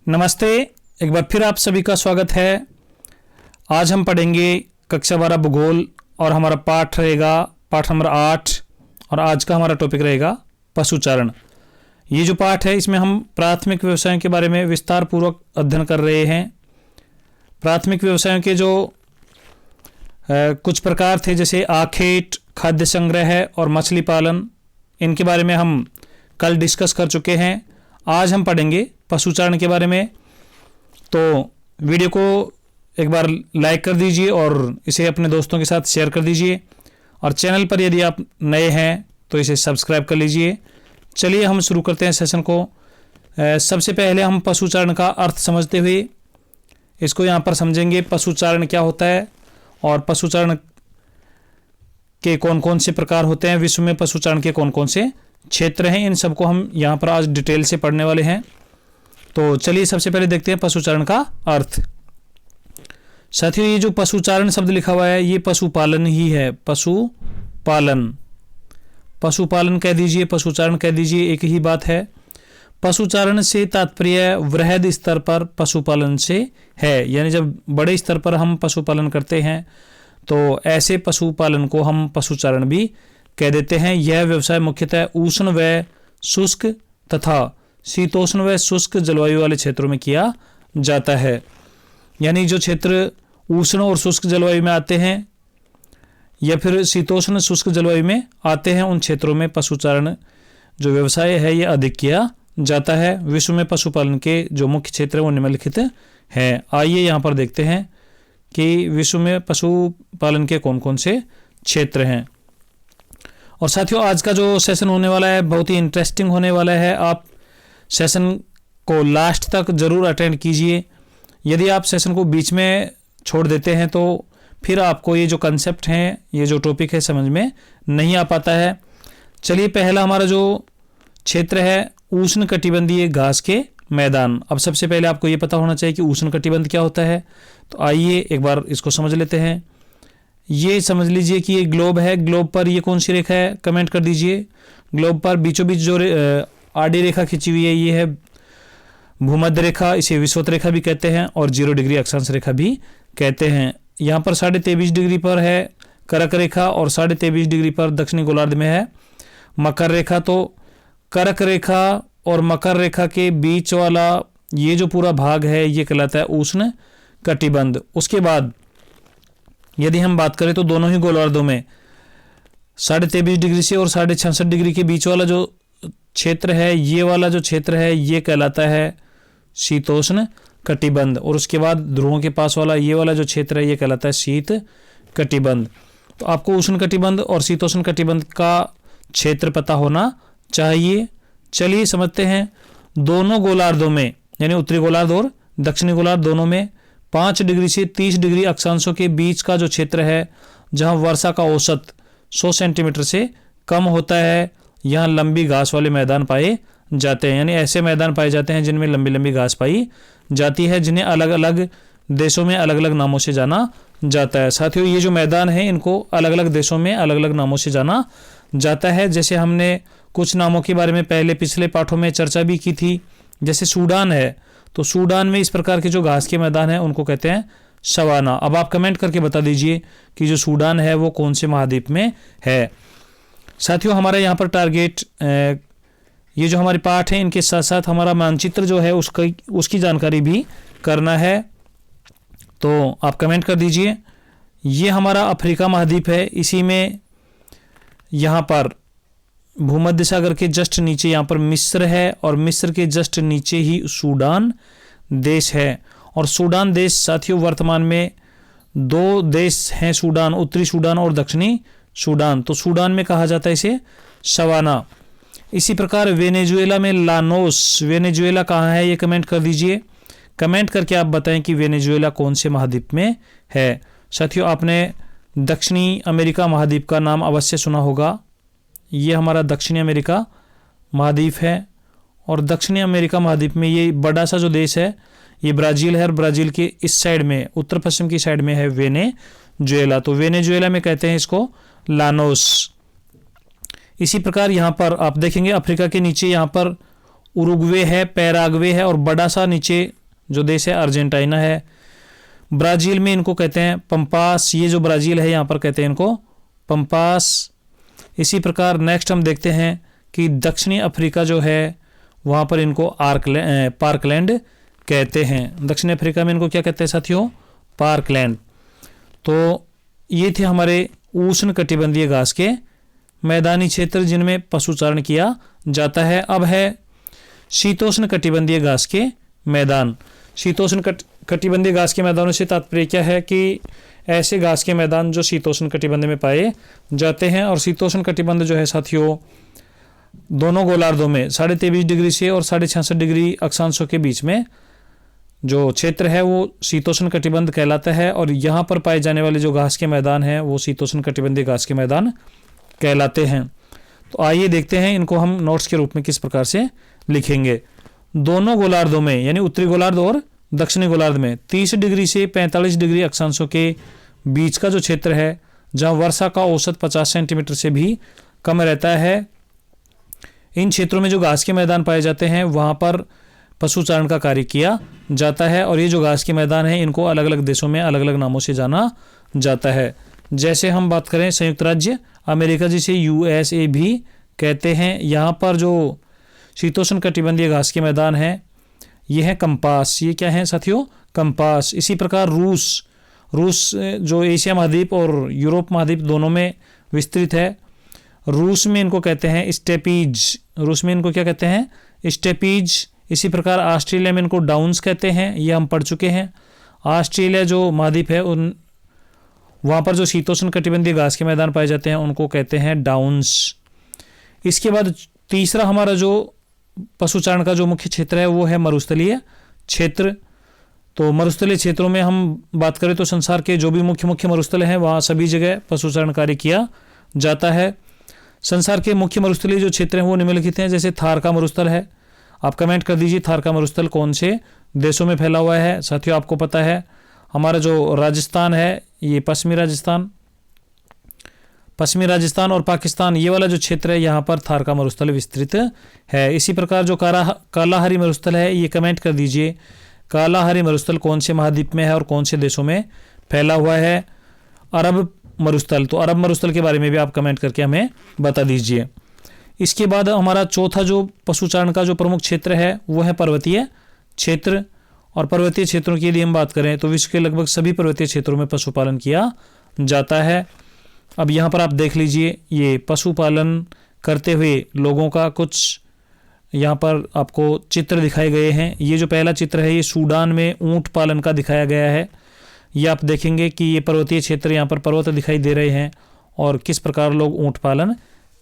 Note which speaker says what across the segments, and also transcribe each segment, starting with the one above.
Speaker 1: नमस्ते, एक बार फिर आप सभी का स्वागत है। आज हम पढ़ेंगे कक्षा 12 भूगोल और हमारा पाठ रहेगा पाठ नंबर 8 और आज का हमारा टॉपिक रहेगा पशुचारण। ये जो पाठ है इसमें हम प्राथमिक व्यवसायों के बारे में विस्तार पूर्वक अध्ययन कर रहे हैं। प्राथमिक व्यवसायों के जो कुछ प्रकार थे जैसे आखेट, खाद्य संग्रह और मछली पालन, इनके बारे में हम कल डिस्कस कर चुके हैं। आज हम पढ़ेंगे पशुचारण के बारे में। तो वीडियो को एक बार लाइक कर दीजिए और इसे अपने दोस्तों के साथ शेयर कर दीजिए और चैनल पर यदि आप नए हैं तो इसे सब्सक्राइब कर लीजिए। चलिए हम शुरू करते हैं सेशन को। सबसे पहले हम पशुचारण का अर्थ समझते हुए इसको यहाँ पर समझेंगे। पशुचारण क्या होता है और पशुचारण के कौन कौन से प्रकार होते हैं, विश्व में पशुचारण के कौन कौन से क्षेत्र हैं, इन सबको हम यहाँ पर आज डिटेल से पढ़ने वाले हैं। तो चलिए सबसे पहले देखते हैं पशुचारण का अर्थ। साथियों, ये जो पशुचारण शब्द लिखा हुआ है ये पशुपालन ही है। पशुपालन कह दीजिए, पशुचारण कह दीजिए, एक ही बात है। पशुचारण से तात्पर्य वृहद स्तर पर पशुपालन से है, यानी जब बड़े स्तर पर हम पशुपालन करते हैं तो ऐसे पशुपालन को हम पशुचारण भी कह देते हैं। यह व्यवसाय मुख्यतः उष्ण व शुष्क तथा शीतोष्ण व शुष्क जलवायु वाले क्षेत्रों में किया जाता है। यानी जो क्षेत्र उष्ण और शुष्क जलवायु में आते हैं या फिर शीतोष्ण शुष्क जलवायु में आते हैं, उन क्षेत्रों में पशुचारण जो व्यवसाय है ये अधिक किया जाता है। विश्व में पशुपालन के जो मुख्य क्षेत्र हैं वो निम्नलिखित हैं। आइए यहाँ पर देखते हैं कि विश्व में पशुपालन के कौन कौन से क्षेत्र हैं। और साथियों, आज का जो सेशन होने वाला है बहुत ही इंटरेस्टिंग होने वाला है। आप सेशन को लास्ट तक ज़रूर अटेंड कीजिए। यदि आप सेशन को बीच में छोड़ देते हैं तो फिर आपको ये जो कंसेप्ट हैं, ये जो टॉपिक है समझ में नहीं आ पाता है। चलिए, पहला हमारा जो क्षेत्र है उष्ण कटिबंधीय घास के मैदान। अब सबसे पहले आपको ये पता होना चाहिए कि उष्ण कटिबंध क्या होता है। तो आइए एक बार इसको समझ लेते हैं। ये समझ लीजिए कि ये ग्लोब है। ग्लोब पर ये कौन सी रेखा है, कमेंट कर दीजिए। ग्लोब पर बीचों बीच जो आडी रेखा खींची हुई है ये है भूमध्य रेखा, इसे विषुवत रेखा भी कहते हैं और 0 डिग्री अक्षांश रेखा भी कहते हैं। यहाँ पर 23.5 डिग्री पर है कर्क रेखा और 23.5 डिग्री पर दक्षिणी गोलार्ध में है मकर रेखा। तो कर्क रेखा और मकर रेखा के बीच वाला ये जो पूरा भाग है ये कहलाता है उष्ण कटिबंध। उसके बाद यदि हम बात करें तो दोनों ही गोलार्धों में 23.5 डिग्री से और 66.5 डिग्री के बीच वाला जो क्षेत्र है, ये वाला जो क्षेत्र है ये कहलाता है शीतोष्ण कटिबंध। और उसके बाद ध्रुवों के पास वाला ये वाला जो क्षेत्र है ये कहलाता है शीत कटिबंध। तो आपको उष्ण कटिबंध और शीतोष्ण कटिबंध का क्षेत्र पता होना चाहिए। चलिए समझते हैं। दोनों गोलार्धों में यानी उत्तरी गोलार्ध और दक्षिणी गोलार्ध दोनों में 5 डिग्री से 30 डिग्री अक्षांशों के बीच का जो क्षेत्र है जहां वर्षा का औसत 100 सेंटीमीटर से कम होता है, यहाँ लंबी घास वाले मैदान पाए जाते हैं। यानी ऐसे मैदान पाए जाते हैं जिनमें लंबी लंबी घास पाई जाती है, जिन्हें अलग अलग देशों में अलग अलग नामों से जाना जाता है। साथियों, ये जो मैदान है इनको अलग अलग देशों में अलग अलग नामों से जाना जाता है। जैसे हमने कुछ नामों के बारे में पहले पिछले पाठों में चर्चा भी की थी। जैसे सूडान है, तो सूडान में इस प्रकार के जो घास के मैदान हैं उनको कहते हैं सवाना। अब आप कमेंट करके बता दीजिए कि जो सूडान है वो कौन से महाद्वीप में है। साथियों, हमारा यहाँ पर टारगेट ये जो हमारे पाठ हैं इनके साथ साथ हमारा मानचित्र जो है उसकी जानकारी भी करना है। तो आप कमेंट कर दीजिए। ये हमारा अफ्रीका महाद्वीप है। इसी में यहाँ पर भूमध्य सागर के जस्ट नीचे यहाँ पर मिस्र है और मिस्र के जस्ट नीचे ही सूडान देश है। और सूडान देश साथियों वर्तमान में 2 देश हैं, सूडान, उत्तरी सूडान और दक्षिणी सूडान। तो सूडान में कहा जाता है इसे सवाना। इसी प्रकार वेनेजुएला में लानोस, वेनेजुएला कहाँ है ये कमेंट कर दीजिए। कमेंट करके आप बताएं कि वेनेजुएला कौन से महाद्वीप में है। साथियों, आपने दक्षिणी अमेरिका महाद्वीप का नाम अवश्य सुना होगा। ये हमारा दक्षिणी अमेरिका महाद्वीप है और दक्षिणी अमेरिका महाद्वीप में ये बड़ा सा जो देश है ये ब्राज़ील है और ब्राज़ील के इस साइड में उत्तर पश्चिम की साइड में है वेनेजुएला। तो वेनेजुएला में कहते हैं इसको लानोस। इसी प्रकार यहाँ पर आप देखेंगे अफ्रीका के नीचे यहाँ पर उरुग्वे है, पैराग्वे है और बड़ा सा नीचे जो देश है अर्जेंटीना है। ब्राज़ील में इनको कहते हैं पंपास, ये जो ब्राज़ील है यहाँ पर कहते हैं इनको पंपास। इसी प्रकार नेक्स्ट हम देखते हैं कि दक्षिणी अफ्रीका जो है वहाँ पर इनको पार्कलैंड कहते हैं। दक्षिण अफ्रीका में इनको क्या कहते हैं साथियों? पार्कलैंड। तो ये थे हमारे उष्ण कटिबंधीय घास के मैदानी क्षेत्र जिनमें पशुचारण किया जाता है। अब है शीतोष्ण कटिबंधीय घास के मैदान। शीतोष्ण कटिबंधीय घास के मैदानों से तात्पर्य क्या है कि ऐसे घास के मैदान जो शीतोष्ण कटिबंध में पाए जाते हैं। और शीतोष्ण कटिबंध जो है साथियों दोनों गोलार्धों में 23.5 डिग्री से और 66.5 डिग्री अक्षांशों के बीच में जो क्षेत्र है वो शीतोष्ण कटिबंध कहलाता है। और यहाँ पर पाए जाने वाले जो घास के मैदान हैं वो शीतोष्ण कटिबंधीय घास के मैदान कहलाते हैं। तो आइए देखते हैं इनको हम नोट्स के रूप में किस प्रकार से लिखेंगे। दोनों गोलार्धों में यानी उत्तरी गोलार्ध और दक्षिणी गोलार्ध में 30 डिग्री से 45 डिग्री अक्षांशों के बीच का जो क्षेत्र है जहाँ वर्षा का औसत 50 सेंटीमीटर से भी कम रहता है, इन क्षेत्रों में जो घास के मैदान पाए जाते हैं वहाँ पर पशुचारण का कार्य किया जाता है। और ये जो घास के मैदान हैं इनको अलग अलग देशों में अलग अलग नामों से जाना जाता है। जैसे हम बात करें संयुक्त राज्य अमेरिका जिसे USA भी कहते हैं, यहाँ पर जो शीतोष्ण कटिबंधीय घास के मैदान हैं ये है कंपास। ये क्या है साथियों? कंपास। इसी प्रकार रूस जो एशिया महाद्वीप और यूरोप महाद्वीप दोनों में विस्तृत है, रूस में इनको कहते हैं स्टेपीज। रूस में इनको क्या कहते हैं? स्टेपीज। इसी प्रकार ऑस्ट्रेलिया में इनको डाउन्स कहते हैं, ये हम पढ़ चुके हैं। ऑस्ट्रेलिया जो महाद्वीप है उन वहाँ पर जो शीतोष्ण कटिबंधीय घास के मैदान पाए जाते हैं उनको कहते हैं डाउन्स। इसके बाद तीसरा हमारा जो पशुचारण का जो मुख्य क्षेत्र है वो है मरुस्थलीय क्षेत्र। तो मरुस्थलीय क्षेत्रों में हम बात करें तो संसार के जो भी मुख्य मरुस्थल हैं वहाँ सभी जगह पशुचारण कार्य किया जाता है। संसार के मुख्य मरुस्थलीय जो क्षेत्र हैं वो निम्नलिखित हैं। जैसे थार का मरुस्थल है, आप कमेंट कर दीजिए थार का मरुस्थल कौन से देशों में फैला हुआ है। साथियों आपको पता है हमारा जो राजस्थान है ये पश्चिमी राजस्थान और पाकिस्तान ये वाला जो क्षेत्र है यहाँ पर थार का मरुस्थल विस्तृत है। इसी प्रकार जो कालाहारी मरुस्थल है ये कमेंट कर दीजिए कालाहारी मरुस्थल कौन से महाद्वीप में है और कौन से देशों में फैला हुआ है। अरब मरुस्थल, तो अरब मरुस्थल के बारे में भी आप कमेंट करके हमें बता दीजिए। इसके बाद हमारा चौथा जो पशुचारण का जो प्रमुख क्षेत्र है वो है पर्वतीय क्षेत्र। और पर्वतीय क्षेत्रों की यदि हम बात करें तो विश्व के लगभग सभी पर्वतीय क्षेत्रों में पशुपालन किया जाता है। अब यहाँ पर आप देख लीजिए ये पशुपालन करते हुए लोगों का कुछ यहाँ पर आपको चित्र दिखाए गए हैं। ये जो पहला चित्र है ये सूडान में ऊँट पालन का दिखाया गया है। ये आप देखेंगे कि ये पर्वतीय क्षेत्र यहाँ पर पर्वत दिखाई दे रहे हैं और किस प्रकार लोग ऊँट पालन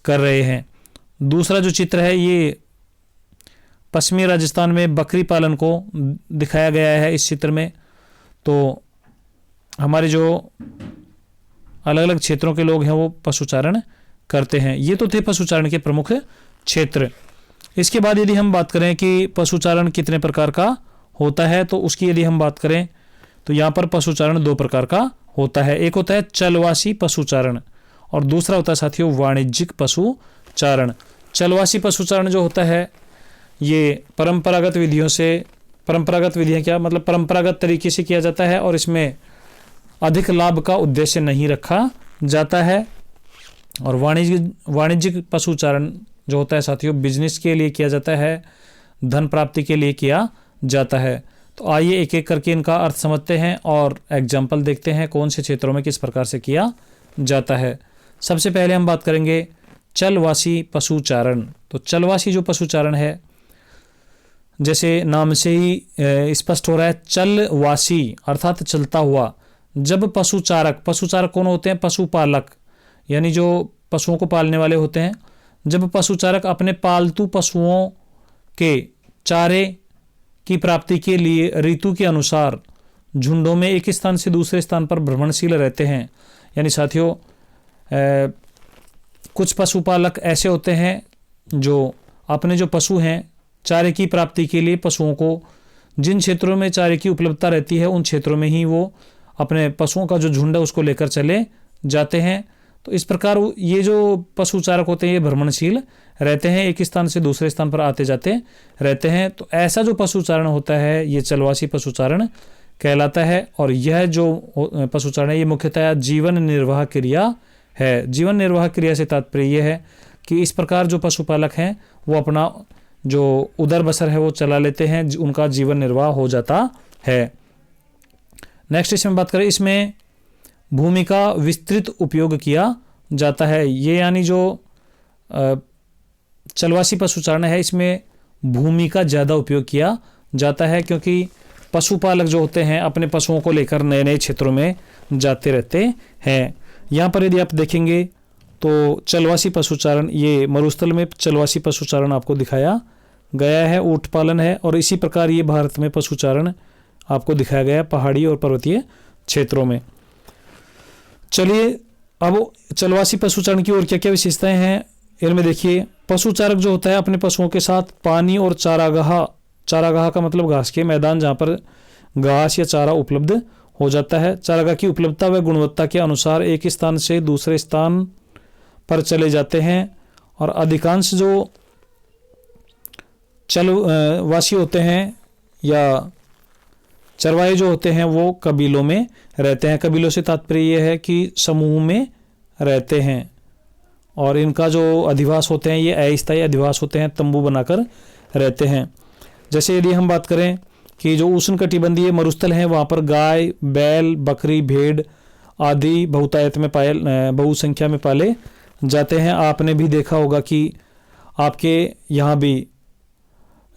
Speaker 1: कर रहे हैं। दूसरा जो चित्र है ये पश्चिमी राजस्थान में बकरी पालन को दिखाया गया है इस चित्र में। तो हमारे जो अलग अलग क्षेत्रों के लोग हैं वो पशुचारण करते हैं। ये तो थे पशुचारण के प्रमुख क्षेत्र। इसके बाद यदि हम बात करें कि पशुचारण कितने प्रकार का होता है तो उसकी यदि हम बात करें तो यहाँ पर पशुचारण 2 प्रकार का होता है। एक होता है चलवासी पशुचारण और दूसरा होता है साथियों वाणिज्यिक पशुचारण। चलवासी पशुचारण जो होता है ये परंपरागत विधियां क्या मतलब परंपरागत तरीके से किया जाता है और इसमें अधिक लाभ का उद्देश्य नहीं रखा जाता है। और वाणिज्यिक पशुचारण जो होता है साथियों बिजनेस के लिए किया जाता है, धन प्राप्ति के लिए किया जाता है। तो आइए एक एक करके इनका अर्थ समझते हैं और एग्जाम्पल देखते हैं कौन से क्षेत्रों में किस प्रकार से किया जाता है। सबसे पहले हम बात करेंगे चलवासी पशुचारण। तो चलवासी जो पशुचारण है जैसे नाम से ही स्पष्ट हो रहा है चलवासी अर्थात चलता हुआ। जब पशुचारक कौन होते हैं? पशुपालक यानी जो पशुओं को पालने वाले होते हैं। जब पशुचारक अपने पालतू पशुओं के चारे की प्राप्ति के लिए ऋतु के अनुसार झुंडों में एक स्थान से दूसरे स्थान पर भ्रमणशील रहते हैं। यानी साथियों कुछ पशुपालक ऐसे होते हैं जो अपने जो पशु हैं चारे की प्राप्ति के लिए पशुओं को जिन क्षेत्रों में चारे की उपलब्धता रहती है उन क्षेत्रों में ही वो अपने पशुओं का जो झुंड है उसको लेकर चले जाते हैं। तो इस प्रकार ये जो पशु चारक होते हैं ये भ्रमणशील रहते हैं, एक स्थान से दूसरे स्थान पर आते जाते रहते हैं। तो ऐसा जो पशुचारण होता है ये चलवासी पशुचारण कहलाता है। और यह जो पशुचारण है ये मुख्यतः जीवन निर्वाह क्रिया है। जीवन निर्वाह क्रिया से तात्पर्य यह है कि इस प्रकार जो पशुपालक हैं वो अपना जो उदर बसर है वो चला लेते हैं, उनका जीवन निर्वाह हो जाता है। नेक्स्ट इसमें बात करें, इसमें भूमि का विस्तृत उपयोग किया जाता है। ये यानी जो चलवासी पशुचारण है इसमें भूमि का ज़्यादा उपयोग किया जाता है, क्योंकि पशुपालक जो होते हैं अपने पशुओं को लेकर नए नए क्षेत्रों में जाते रहते हैं। यहाँ पर यदि आप देखेंगे तो चलवासी पशुचारण, ये मरुस्थल में चलवासी पशुचारण आपको दिखाया गया है, ऊँट पालन है। और इसी प्रकार ये भारत में पशुचारण आपको दिखाया गया है पहाड़ी और पर्वतीय क्षेत्रों में। चलिए अब चलवासी पशुचारण की और क्या क्या विशेषताएं हैं इनमें देखिए। पशुचारक जो होता है अपने पशुओं के साथ पानी और चारागाह का मतलब घास के मैदान जहाँ पर घास या चारा उपलब्ध हो जाता है, चारागाह की उपलब्धता व गुणवत्ता के अनुसार एक स्थान से दूसरे स्थान पर चले जाते हैं। और अधिकांश जो चलवासी होते हैं या चरवाहे जो होते हैं वो कबीलों में रहते हैं। कबीलों से तात्पर्य यह है कि समूह में रहते हैं और इनका जो अधिवास होते हैं ये अस्थायी अधिवास होते हैं, तंबू बनाकर रहते हैं। जैसे यदि हम बात करें कि जो उष्णकटिबंधीय मरुस्थल हैं वहाँ पर गाय, बैल, बकरी, भेड़ आदि बहुतायत में बहुसंख्या में पाले जाते हैं। आपने भी देखा होगा कि आपके यहाँ भी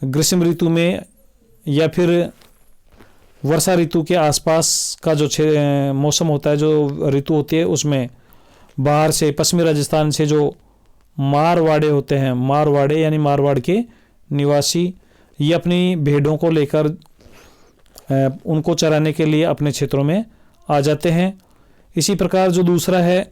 Speaker 1: ग्रीष्म ऋतु में या फिर वर्षा ऋतु के आसपास का जो मौसम होता है, जो ऋतु होती है, उसमें बाहर से पश्चिमी राजस्थान से जो मारवाड़े होते हैं, मारवाड़े यानी मारवाड़ के निवासी, ये अपनी भेड़ों को लेकर उनको चराने के लिए अपने क्षेत्रों में आ जाते हैं। इसी प्रकार जो दूसरा है,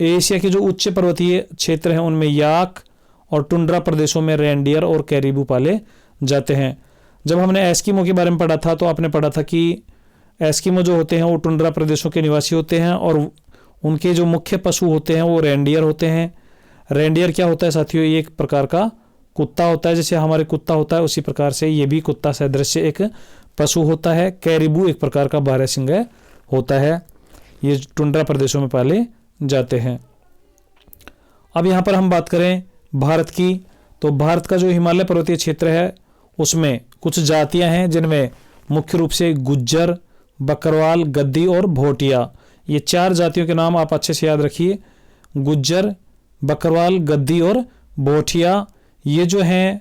Speaker 1: एशिया के जो उच्च पर्वतीय क्षेत्र हैं उनमें याक और टुंड्रा प्रदेशों में रेंडियर और कैरिबू पाले जाते हैं। जब हमने एस्किमो के बारे में पढ़ा था तो आपने पढ़ा था कि एस्किमो जो होते हैं वो टुंड्रा प्रदेशों के निवासी होते हैं और उनके जो मुख्य पशु होते हैं वो रेंडियर होते हैं। रेंडियर क्या होता है साथियों? ये एक प्रकार का कुत्ता होता है, जैसे हमारे कुत्ता होता है उसी प्रकार से ये भी कुत्ता सदृश एक पशु होता है। कैरिबू एक प्रकार का बारहसिंग होता है, ये टुंड्रा प्रदेशों में पाले जाते हैं। अब यहाँ पर हम बात करें भारत की, तो भारत का जो हिमालय पर्वतीय क्षेत्र है उसमें कुछ जातियां हैं जिनमें मुख्य रूप से गुज्जर, बकरवाल, गद्दी और भोटिया, ये 4 जातियों के नाम आप अच्छे से याद रखिए। गुज्जर, बकरवाल, गद्दी और भोटिया, ये जो हैं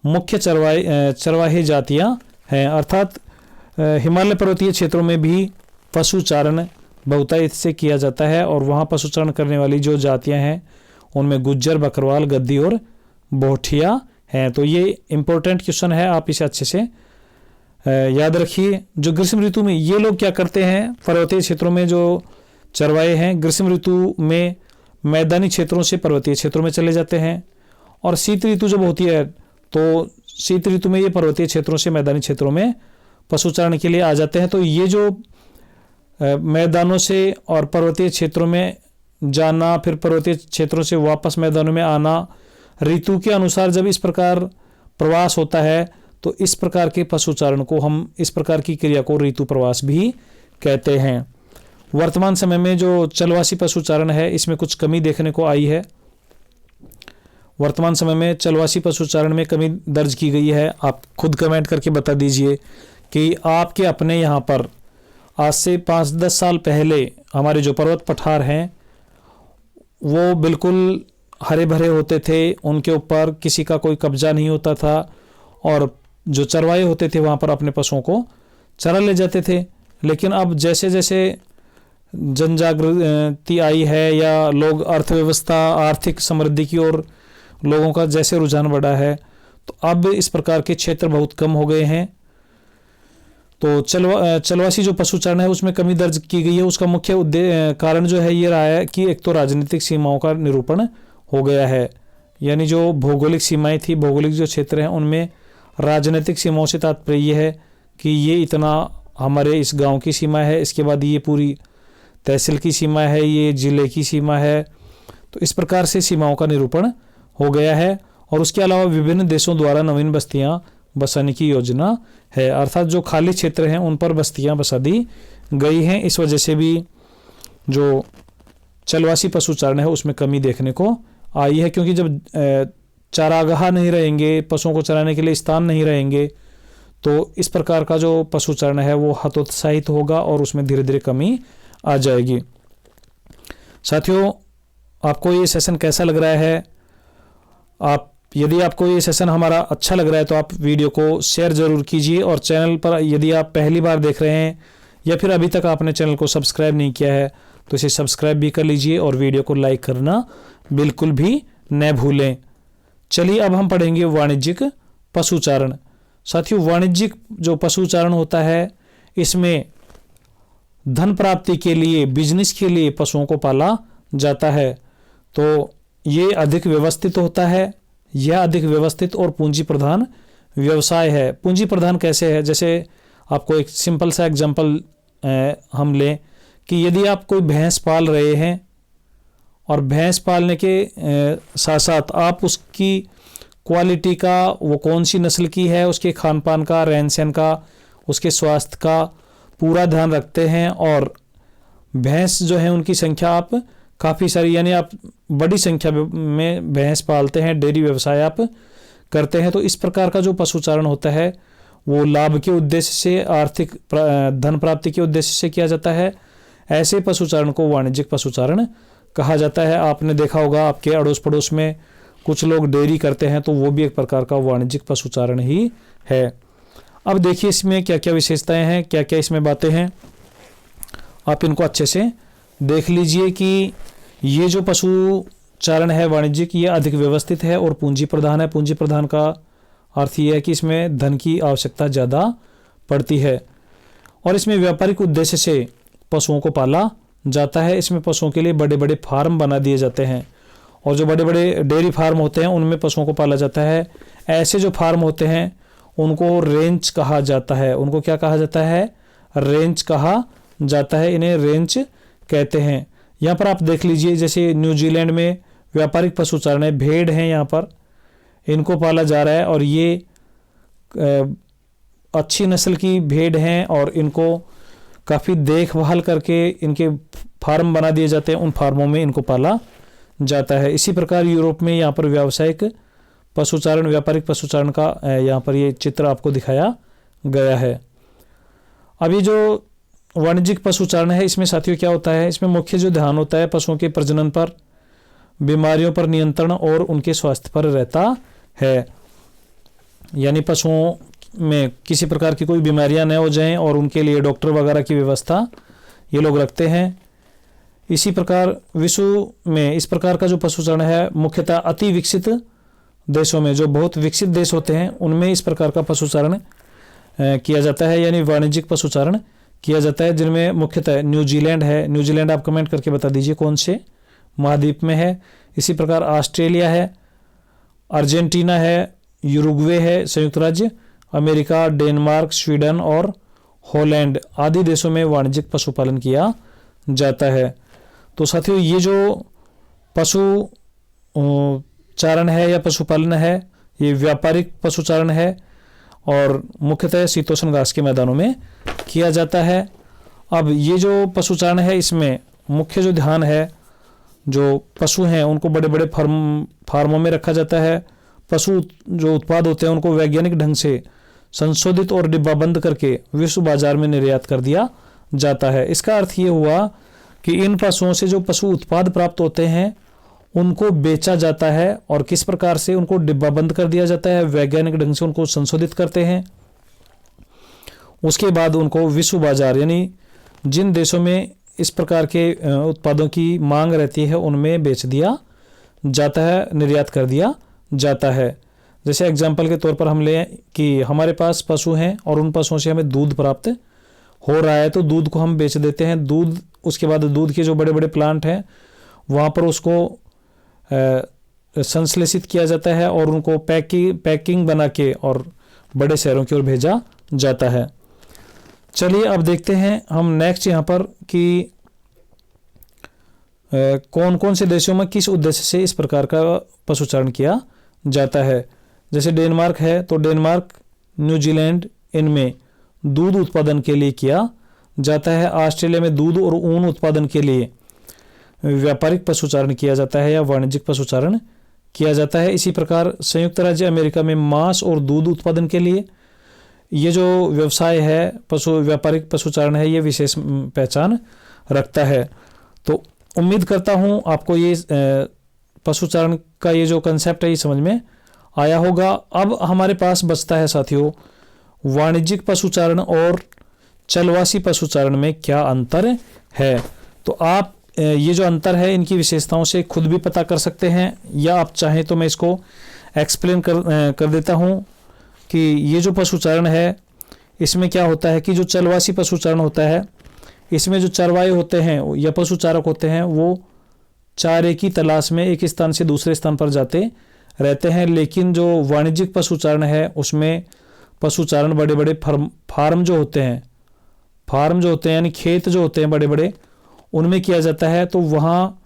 Speaker 1: मुख्य चरवाहे जातियां हैं। अर्थात हिमालय पर्वतीय क्षेत्रों में भी पशुचारण बहुतायत से किया जाता है और वहाँ पशुचारण करने वाली जो जातियां हैं उनमें गुज्जर, बकरवाल, गद्दी और भोटिया हैं। तो ये इंपॉर्टेंट क्वेश्चन है, आप इसे अच्छे से याद रखिए। जो ग्रीष्म ऋतु में ये लोग क्या करते हैं, पर्वतीय क्षेत्रों में जो चरवाहे हैं ग्रीष्म ऋतु में मैदानी क्षेत्रों से पर्वतीय क्षेत्रों में चले जाते हैं और शीत ऋतु जब होती है तो शीत ऋतु में ये पर्वतीय क्षेत्रों से मैदानी क्षेत्रों में पशुचारण के लिए आ जाते हैं। तो ये जो मैदानों से और पर्वतीय क्षेत्रों में जाना, फिर पर्वतीय क्षेत्रों से वापस मैदानों में आना, ऋतु के अनुसार जब इस प्रकार प्रवास होता है तो इस प्रकार के पशुचारण को हम, इस प्रकार की क्रिया को ऋतु प्रवास भी कहते हैं। वर्तमान समय में जो चलवासी पशुचारण है इसमें कुछ कमी देखने को आई है। वर्तमान समय में चलवासी पशुचारण में कमी दर्ज की गई है। आप खुद कमेंट करके बता दीजिए कि आपके अपने यहाँ पर आज से 5-10 साल पहले हमारे जो पर्वत पठार हैं वो बिल्कुल हरे भरे होते थे, उनके ऊपर किसी का कोई कब्जा नहीं होता था और जो चरवाहे होते थे वहाँ पर अपने पशुओं को चरा ले जाते थे। लेकिन अब जैसे जैसे जनजागृति आई है या लोग अर्थव्यवस्था, आर्थिक समृद्धि की ओर लोगों का जैसे रुझान बढ़ा है तो अब इस प्रकार के क्षेत्र बहुत कम हो गए हैं। तो चलवासी जो पशुचारण है उसमें कमी दर्ज की गई है। उसका मुख्य कारण जो है ये रहा है कि एक तो राजनीतिक सीमाओं का निरूपण हो गया है, यानी जो भौगोलिक सीमाएं थी, भौगोलिक जो क्षेत्र हैं उनमें राजनीतिक सीमाओं से तात्पर्य ये है कि ये इतना हमारे इस गांव की सीमा है, इसके बाद ये पूरी तहसील की सीमा है, ये जिले की सीमा है। तो इस प्रकार से सीमाओं का निरूपण हो गया है। और उसके अलावा विभिन्न देशों द्वारा नवीन बस्तियां बसाने की योजना है, अर्थात जो खाली क्षेत्र हैं उन पर बस्तियां बसा दी गई हैं। इस वजह से भी जो चलवासी पशुचारण है उसमें कमी देखने को आई है, क्योंकि जब चारागाह नहीं रहेंगे, पशुओं को चराने के लिए स्थान नहीं रहेंगे, तो इस प्रकार का जो पशुचारण है वो हतोत्साहित होगा और उसमें धीरे धीरे कमी आ जाएगी। साथियों, आपको ये सेशन कैसा लग रहा है? यदि आपको ये सेशन हमारा अच्छा लग रहा है तो आप वीडियो को शेयर जरूर कीजिए, और चैनल पर यदि आप पहली बार देख रहे हैं या फिर अभी तक आपने चैनल को सब्सक्राइब नहीं किया है तो इसे सब्सक्राइब भी कर लीजिए और वीडियो को लाइक करना बिल्कुल भी न भूलें। चलिए अब हम पढ़ेंगे वाणिज्यिक पशुचारण। साथियों, वाणिज्यिक जो पशुचारण होता है इसमें धन प्राप्ति के लिए, बिजनेस के लिए पशुओं को पाला जाता है। तो ये अधिक व्यवस्थित होता है, यह अधिक व्यवस्थित और पूंजी प्रधान व्यवसाय है। पूंजी प्रधान कैसे है? जैसे आपको एक सिंपल सा एग्जांपल हम लें कि यदि आप कोई भैंस पाल रहे हैं और भैंस पालने के साथ साथ आप उसकी क्वालिटी का, वो कौन सी नस्ल की है, उसके खान पान का, रहन सहन का, उसके स्वास्थ्य का पूरा ध्यान रखते हैं, और भैंस जो है उनकी संख्या आप काफ़ी सारी, यानी आप बड़ी संख्या में भैंस पालते हैं, डेयरी व्यवसाय आप करते हैं, तो इस प्रकार का जो पशुचारण होता है वो लाभ के उद्देश्य से, आर्थिक धन प्राप्ति के उद्देश्य से किया जाता है। ऐसे पशुचारण को वाणिज्यिक पशुचारण कहा जाता है। आपने देखा होगा आपके अड़ोस पड़ोस में कुछ लोग डेयरी करते हैं, तो वो भी एक प्रकार का वाणिज्यिक पशुचारण ही है। अब देखिए इसमें क्या क्या विशेषताएं हैं, क्या क्या इसमें बातें हैं, आप इनको अच्छे से देख लीजिए कि ये जो पशुचारण है वाणिज्यिक, ये अधिक व्यवस्थित है और पूंजी प्रधान है। पूंजी प्रधान का अर्थ ये है कि इसमें धन की आवश्यकता ज़्यादा पड़ती है, और इसमें व्यापारिक उद्देश्य से पशुओं को पाला जाता है। इसमें पशुओं के लिए बड़े बड़े फार्म बना दिए जाते हैं, और जो बड़े बड़े डेयरी फार्म होते हैं उनमें पशुओं को पाला जाता है। ऐसे जो फार्म होते हैं उनको रेंच कहा जाता है। उनको क्या कहा जाता है? रेंच कहा जाता है, इन्हें रेंच कहते हैं। यहाँ पर आप देख लीजिए, जैसे न्यूजीलैंड में व्यापारिक पशुचारण है, भेड़ हैं यहाँ पर, इनको पाला जा रहा है, और ये अच्छी नस्ल की भेड़ हैं और इनको काफ़ी देखभाल करके इनके फार्म बना दिए जाते हैं, उन फार्मों में इनको पाला जाता है। इसी प्रकार यूरोप में यहाँ पर व्यावसायिक पशुचारण, व्यापारिक पशुचारण का यहाँ पर ये चित्र आपको दिखाया गया है। अब ये जो वाणिज्यिक पशुचारण है इसमें साथियों क्या होता है? इसमें मुख्य जो ध्यान होता है पशुओं के प्रजनन पर, बीमारियों पर नियंत्रण और उनके स्वास्थ्य पर रहता है। यानी पशुओं में किसी प्रकार की कोई बीमारियां न हो जाएं और उनके लिए डॉक्टर वगैरह की व्यवस्था ये लोग रखते हैं। इसी प्रकार विश्व में इस प्रकार का जो पशुचारण है मुख्यतः अति विकसित देशों में, जो बहुत विकसित देश होते हैं उनमें इस प्रकार का पशुचारण किया जाता है, यानी वाणिज्यिक पशुचारण किया जाता है, जिनमें मुख्यतः न्यूजीलैंड है। न्यूजीलैंड आप कमेंट करके बता दीजिए कौन से महाद्वीप में है। इसी प्रकार ऑस्ट्रेलिया है, अर्जेंटीना है, यूरुग्वे है, संयुक्त राज्य अमेरिका, डेनमार्क, स्वीडन और हॉलैंड आदि देशों में वाणिज्यिक पशुपालन किया जाता है। तो साथियों ये जो पशुचारण है या पशुपालन है ये व्यापारिक पशुचारण है और मुख्यतः शीतोष्ण घास के मैदानों में किया जाता है। अब ये जो पशुचारण है इसमें मुख्य जो ध्यान है, जो पशु हैं उनको बड़े बड़े फार्मों में रखा जाता है। पशु जो उत्पाद होते हैं उनको वैज्ञानिक ढंग से संशोधित और डिब्बाबंद करके विश्व बाजार में निर्यात कर दिया जाता है। इसका अर्थ ये हुआ कि इन पशुओं से जो पशु उत्पाद प्राप्त होते हैं उनको बेचा जाता है, और किस प्रकार से उनको डिब्बाबंद कर दिया जाता है, वैज्ञानिक ढंग से उनको संशोधित करते हैं। उसके बाद उनको विश्व बाजार, यानी जिन देशों में इस प्रकार के उत्पादों की मांग रहती है उनमें बेच दिया जाता है, निर्यात कर दिया जाता है। जैसे एग्जाम्पल के तौर पर हम लें कि हमारे पास पशु हैं और उन पशुओं से हमें दूध प्राप्त हो रहा है, तो दूध को हम बेच देते हैं। दूध, उसके बाद दूध के जो बड़े बड़े प्लांट हैं वहाँ पर उसको संश्लेषित किया जाता है और उनको पैकिंग बना के और बड़े शहरों की ओर भेजा जाता है। चलिए अब देखते हैं हम नेक्स्ट यहाँ पर कि कौन कौन से देशों में किस उद्देश्य से इस प्रकार का पशुचारण किया जाता है। जैसे डेनमार्क है तो डेनमार्क, न्यूजीलैंड, इनमें दूध उत्पादन के लिए किया जाता है। ऑस्ट्रेलिया में दूध और ऊन उत्पादन के लिए व्यापारिक पशुचारण किया जाता है या वाणिज्यिक पशुचारण किया जाता है। इसी प्रकार संयुक्त राज्य अमेरिका में मांस और दूध उत्पादन के लिए ये जो व्यवसाय है व्यापारिक पशुचारण है, ये विशेष पहचान रखता है। तो उम्मीद करता हूँ आपको ये पशुचारण का ये जो कंसेप्ट है ये समझ में आया होगा। अब हमारे पास बचता है साथियों वाणिज्यिक पशुचारण और चलवासी पशुचारण में क्या अंतर है। तो आप ये जो अंतर है इनकी विशेषताओं से खुद भी पता कर सकते हैं, या आप चाहें तो मैं इसको एक्सप्लेन कर देता हूँ कि ये जो पशुचारण है इसमें क्या होता है कि जो चलवासी पशुचारण होता है इसमें जो चरवाहे होते हैं या पशुचारक होते हैं वो चारे की तलाश में एक स्थान से दूसरे स्थान पर जाते रहते हैं। लेकिन जो वाणिज्यिक पशुचारण है उसमें पशुचारण बड़े बड़े फार्म जो होते हैं यानी खेत जो होते हैं बड़े बड़े, उनमें किया जाता है। तो वहाँ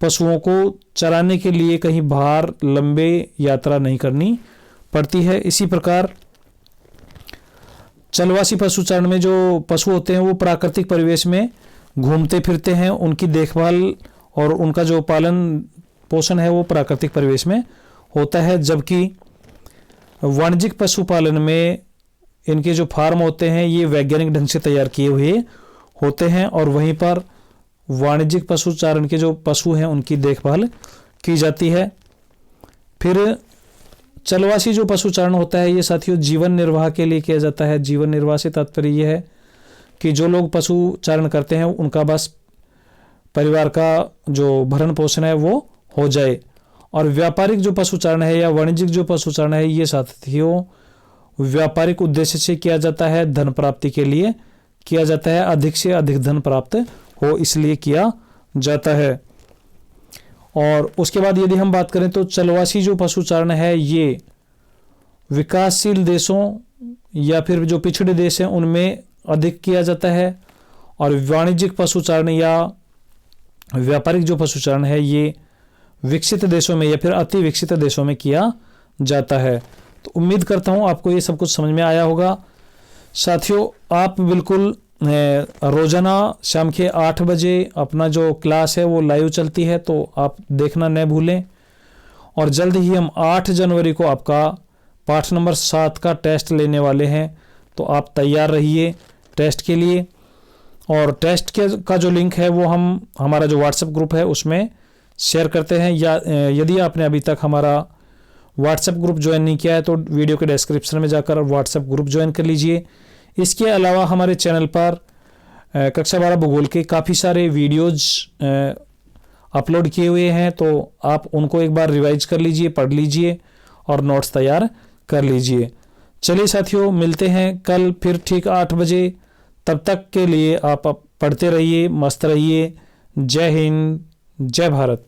Speaker 1: पशुओं को चराने के लिए कहीं बाहर लंबे यात्रा नहीं करनी पड़ती है। इसी प्रकार चलवासी पशुचारण में जो पशु होते हैं वो प्राकृतिक परिवेश में घूमते फिरते हैं, उनकी देखभाल और उनका जो पालन पोषण है वो प्राकृतिक परिवेश में होता है। जबकि वाणिज्यिक पशुपालन में इनके जो फार्म होते हैं ये वैज्ञानिक ढंग से तैयार किए हुए होते हैं और वहीं पर वाणिज्यिक पशुचारण के जो पशु हैं उनकी देखभाल की जाती है। फिर चलवासी जो पशुचारण होता है ये साथियों जीवन निर्वाह के लिए किया जाता है। जीवन निर्वाह से तात्पर्य ये है कि जो लोग पशुचारण करते हैं उनका बस परिवार का जो भरण पोषण है वो हो जाए। और व्यापारिक जो पशुचारण है या वाणिज्यिक जो पशुचारण है ये साथियों व्यापारिक उद्देश्य से किया जाता है, धन प्राप्ति के लिए किया जाता है, अधिक से अधिक धन प्राप्त हो इसलिए किया जाता है। और उसके बाद यदि हम बात करें तो चलवासी जो पशुचारण है ये विकासशील देशों या फिर जो पिछड़े देश हैं उनमें अधिक किया जाता है, और वाणिज्यिक पशुचारण या व्यापारिक जो पशुचारण है ये विकसित देशों में या फिर अति विकसित देशों में किया जाता है। तो उम्मीद करता हूँ आपको ये सब कुछ समझ में आया होगा। साथियों आप बिल्कुल रोजाना शाम के 8 बजे अपना जो क्लास है वो लाइव चलती है, तो आप देखना न भूलें। और जल्द ही हम 8 जनवरी को आपका पाठ नंबर 7 का टेस्ट लेने वाले हैं, तो आप तैयार रहिए टेस्ट के लिए। और टेस्ट का जो लिंक है वो हम हमारा जो व्हाट्सएप ग्रुप है उसमें शेयर करते हैं, या यदि आपने अभी तक हमारा व्हाट्सएप ग्रुप ज्वाइन नहीं किया है तो वीडियो के डिस्क्रिप्शन में जाकर व्हाट्सएप ग्रुप ज्वाइन कर लीजिए। इसके अलावा हमारे चैनल पर कक्षा 12 भूगोल के काफ़ी सारे वीडियोज अपलोड किए हुए हैं, तो आप उनको एक बार रिवाइज कर लीजिए, पढ़ लीजिए और नोट्स तैयार कर लीजिए। चलिए साथियों मिलते हैं कल फिर ठीक 8 बजे। तब तक के लिए आप पढ़ते रहिए, मस्त रहिए। जय हिंद, जय भारत।